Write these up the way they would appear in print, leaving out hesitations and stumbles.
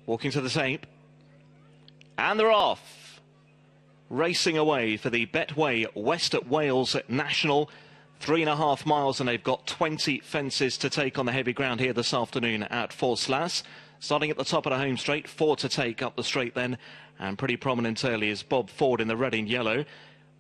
Walking to the tape. And they're off. Racing away for the Betway West Wales National. 3.5 miles, and they've got 20 fences to take on the heavy ground here this afternoon at Forslas. Starting at the top of the home straight, 4 to take up the straight then. And pretty prominent early is Bob Ford in the red and yellow.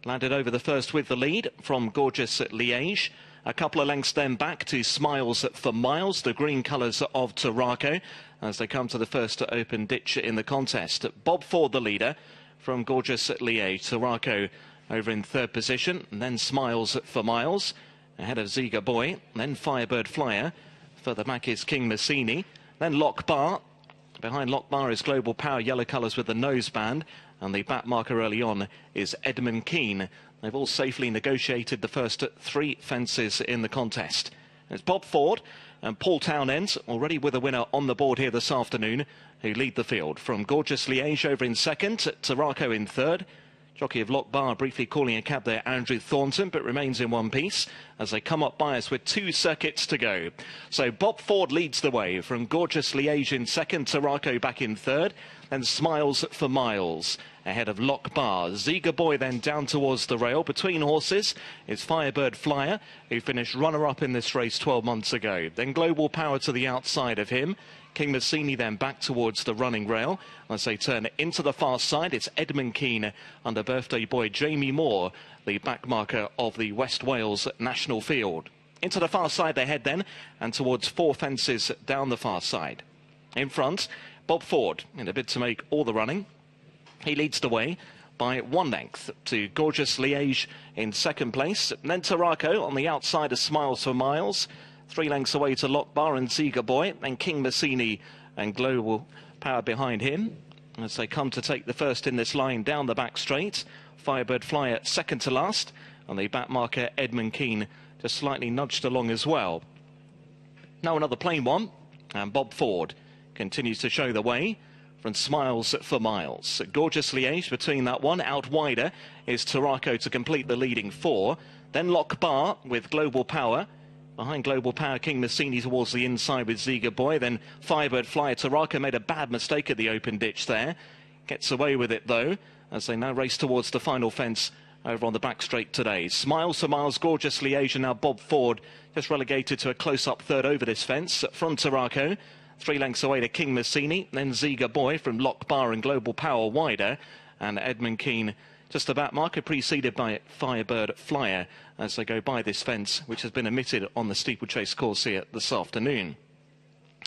Landed over the first with the lead from Gorgehous Lliege. A couple of lengths then back to Smiles for Miles, the green colours of Tarraco, as they come to the first open ditch in the contest. Bob Ford the leader from Gorgehous Lliege. Tarraco over in third position, and then Smiles for Miles ahead of Ziga Boy, then Firebird Flyer. Further back is King Massini, then Lock Bar. Behind Lock Bar is Global Power, yellow colours with the noseband, and the back marker early on is Edmund Keane. They've all safely negotiated the first 3 fences in the contest. It's Bob Ford and Paul Townend, already with a winner on the board here this afternoon, who lead the field. From Gorgehous Lliege over in second, Tarraco in third. Jockey of Lock Bar briefly calling a cab there, Andrew Thornton, but remains in one piece as they come up by us with 2 circuits to go. So Bob Ford leads the way from Gorgehous Lliege in second, Tarraco back in third, then Smiles for Miles ahead of Lock Bar. Ziga Boy then down towards the rail. Between horses is Firebird Flyer, who finished runner-up in this race 12 months ago. Then Global Power to the outside of him. King Massini then back towards the running rail. As they turn into the far side, it's Edmund Keane under birthday boy Jamie Moore, the back marker of the West Wales National Field. Into the far side they head then, and towards 4 fences down the far side. In front, Bob Ford in a bid to make all the running. He leads the way by 1 length to Gorgehous Lliege in second place. Then Tarraco on the outside of Smiles for Miles. 3 lengths away to Lock Bar and Ziga Boy, and King Massini and Global Power behind him as they come to take the first in this line down the back straight. Firebird Flyer second to last, and the back marker Edmund Keane just slightly nudged along as well. Now another plain one, and Bob Ford continues to show the way from Smiles for Miles. Gorgehous Lliege between that one. Out wider is Tarraco to complete the leading 4. Then Lock Bar with Global Power. Behind Global Power, King Massini towards the inside with Ziga Boy. Then Firebird Flyer. Tarraco made a bad mistake at the open ditch there. Gets away with it though, as they now race towards the final fence over on the back straight today. Smiles for Miles, Gorgehous Lliege, and now Bob Ford just relegated to a close-up third over this fence from Tarraco. 3 lengths away to King Massini, then Ziga Boy from Lock Bar and Global Power wider, and Edmund Keane just about marker, preceded by Firebird Flyer as they go by this fence, which has been omitted on the steeplechase course here this afternoon.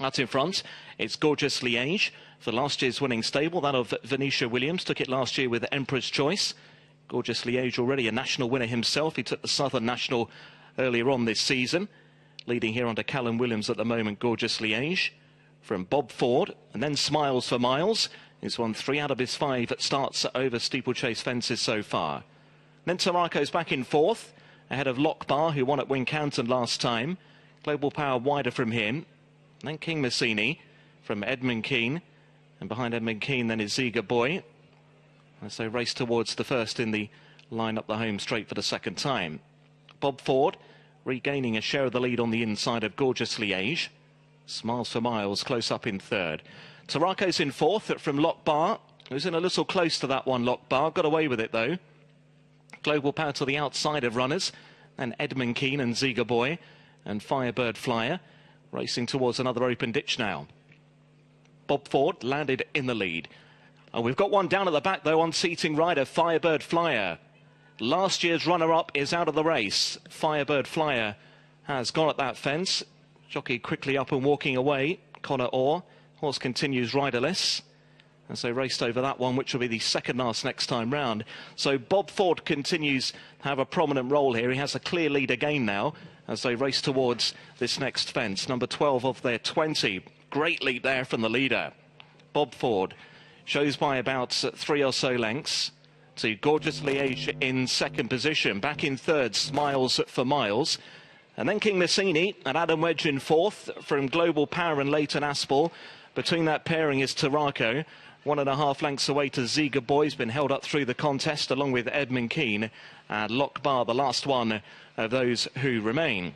Out in front, it's Gorgehous Lliege for last year's winning stable, that of Venetia Williams. Took it last year with Emperor's Choice. Gorgehous Lliege already a national winner himself. He took the Southern National earlier on this season. Leading here under Callum Williams at the moment, Gorgehous Lliege. From Bob Ford, and then Smiles for Miles. He's won 3 out of his 5 starts over steeplechase fences so far. Then Tarraco's back in 4th, ahead of Lock Bar, who won at Wincanton last time. Global Power wider from him. Then King Massini from Edmund Keane. And behind Edmund Keane then is Ziga Boy, as they race towards the first in the line up the home straight for the second time. Bob Ford regaining a share of the lead on the inside of Gorgehous Lliege. Smiles for Miles close up in third. Tarraco's in 4th from Lock Bar, who's in a little close to that one. Lock Bar got away with it though. Global Power to the outside of runners, and Edmund Keane and Ziga Boy and Firebird Flyer racing towards another open ditch now. Bob Ford landed in the lead. And we've got one down at the back though, unseating rider Firebird Flyer. Last year's runner-up is out of the race. Firebird Flyer has gone at that fence. Jockey quickly up and walking away. Connor Orr. Horse continues riderless as they raced over that one, which will be the second last next time round. So Bob Ford continues to have a prominent role here. He has a clear lead again now as they race towards this next fence. Number 12 of their 20. Great lead there from the leader. Bob Ford shows by about 3 or so lengths to Gorgehous Lliege in second position. Back in third, Smiles for Miles. And then King Massini and Adam Wedge in 4th from Global Power and Leighton Aspel. Between that pairing is Tarraco. 1.5 lengths away to Ziga Boy. Has been held up through the contest along with Edmund Keane. And Lock Bar, the last one of those who remain.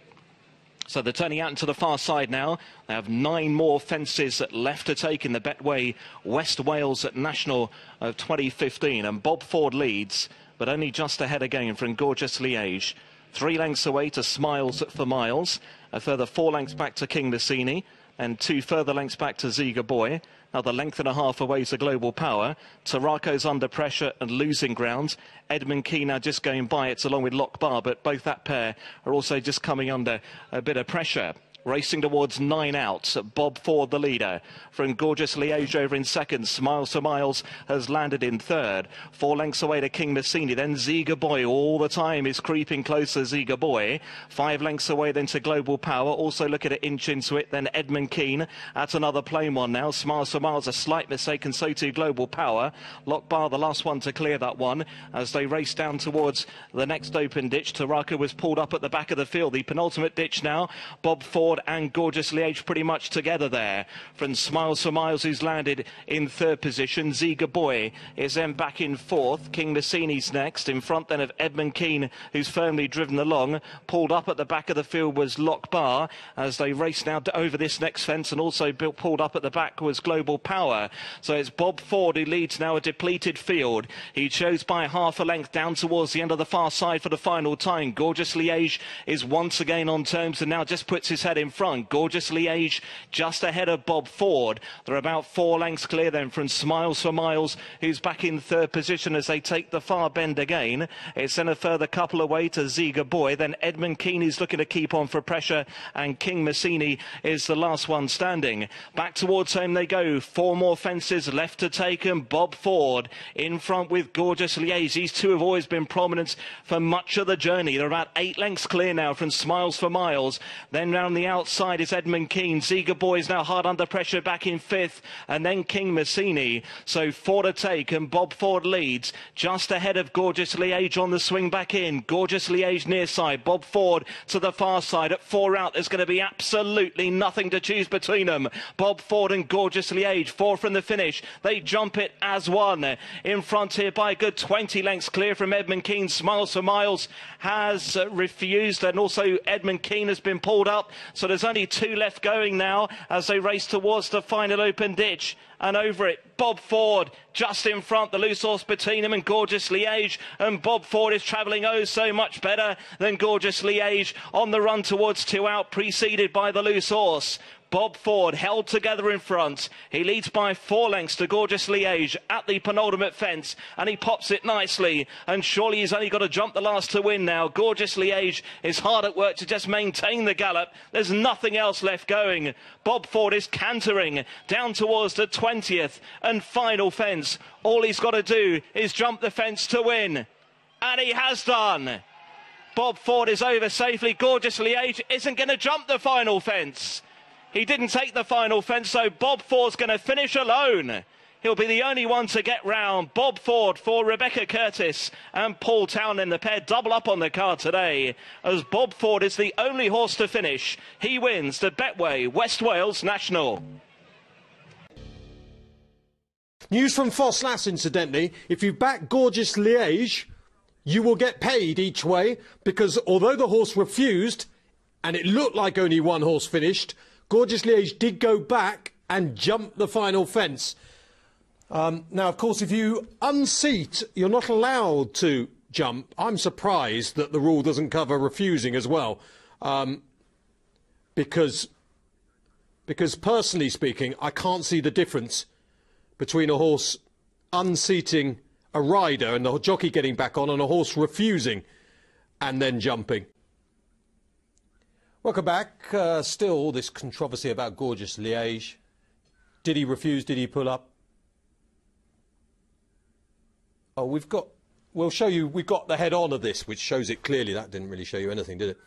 So they're turning out into the far side now. They have 9 more fences left to take in the Betway West Wales National of 2015. And Bob Ford leads, but only just ahead again from Gorgehous Lliege. 3 lengths away to Smiles for Miles. A further 4 lengths back to King Massini. And 2 further lengths back to Ziga Boy. Another length and a half away to Global Power. Tarako's under pressure and losing ground. Edmund Key now just going by it along with Lock Bar, but both that pair are also just coming under a bit of pressure. Racing towards 9 out. Bob Ford, the leader. From Gorgehous Lliege over in second. Smiles for Miles has landed in third. 4 lengths away to King Massini. Then Ziga Boy all the time is creeping closer. Ziga Boy. 5 lengths away then to Global Power. Also looking at inch into it. Then Edmund Keen at another plain one now. Smiles for Miles, a slight mistake, and so too Global Power. Lock Bar, the last one to clear that one as they race down towards the next open ditch. Taraka was pulled up at the back of the field. The penultimate ditch now. Bob Ford and Gorgehous Lliege pretty much together there. From Smiles for Miles, who's landed in third position. Ziga Boy is then back in fourth. King Massini's next. In front then of Edmund Keen, who's firmly driven along. Pulled up at the back of the field was Lock Bar as they race now over this next fence, and also pulled up at the back was Global Power. So it's Bob Ford who leads now a depleted field. He chose by half a length down towards the end of the far side for the final time. Gorgehous Lliege is once again on terms and now just puts his head in front. Gorgehous Lliege just ahead of Bob Ford. They're about 4 lengths clear then from Smiles for Miles, who's back in third position as they take the far bend again. It's then a further couple away to Ziga Boy. Then Edmund Keen is looking to keep on for pressure, and King Massini is the last one standing. Back towards home they go. 4 more fences left to take, and Bob Ford in front with Gorgehous Lliege. These two have always been prominent for much of the journey. They're about 8 lengths clear now from Smiles for Miles. Then round the outside is Edmund Keen. Ziga Boy is now hard under pressure back in fifth, and then King Massini. So 4 to take, and Bob Ford leads just ahead of Gorgehous Lliege on the swing back in. Gorgehous Lliege near side, Bob Ford to the far side. At 4 out, there's going to be absolutely nothing to choose between them. Bob Ford and Gorgehous Lliege, 4 from the finish. They jump it as one. In front here by a good 20 lengths clear from Edmund Keen. Smiles for Miles has refused, and also Edmund Keen has been pulled up. So there's only 2 left going now as they race towards the final open ditch. And over it, Bob Ford just in front, the loose horse between him and Gorgehous Lliege, and Bob Ford is travelling oh so much better than Gorgehous Lliege on the run towards 2 out, preceded by the loose horse. Bob Ford held together in front. He leads by 4 lengths to Gorgehous Lliege at the penultimate fence, and he pops it nicely, and surely he's only got to jump the last to win now. Gorgehous Lliege is hard at work to just maintain the gallop. There's nothing else left going. Bob Ford is cantering down towards the 20th and final fence. All he's got to do is jump the fence to win, and he has done. Bob Ford is over safely. Gorgehous Lliege isn't going to jump the final fence. He didn't take the final fence, so Bob Ford's going to finish alone. He'll be the only one to get round. Bob Ford for Rebecca Curtis and Paul Townend. The pair double up on the card today, as Bob Ford is the only horse to finish. He wins the Betway West Wales National. News from Foss Lass, incidentally. If you back Gorgehous Lliege, you will get paid each way, because although the horse refused, and it looked like only one horse finished, Gorgehous Lliege did go back and jump the final fence. Now, of course, if you unseat, you're not allowed to jump. I'm surprised that the rule doesn't cover refusing as well, because personally speaking, I can't see the difference between a horse unseating a rider and the jockey getting back on, and a horse refusing and then jumping. Welcome back. Still all this controversy about Gorgehous Lliege. Did he refuse? Did he pull up? Oh, we'll show you, we've got the head on of this, which shows it clearly. That didn't really show you anything, did it?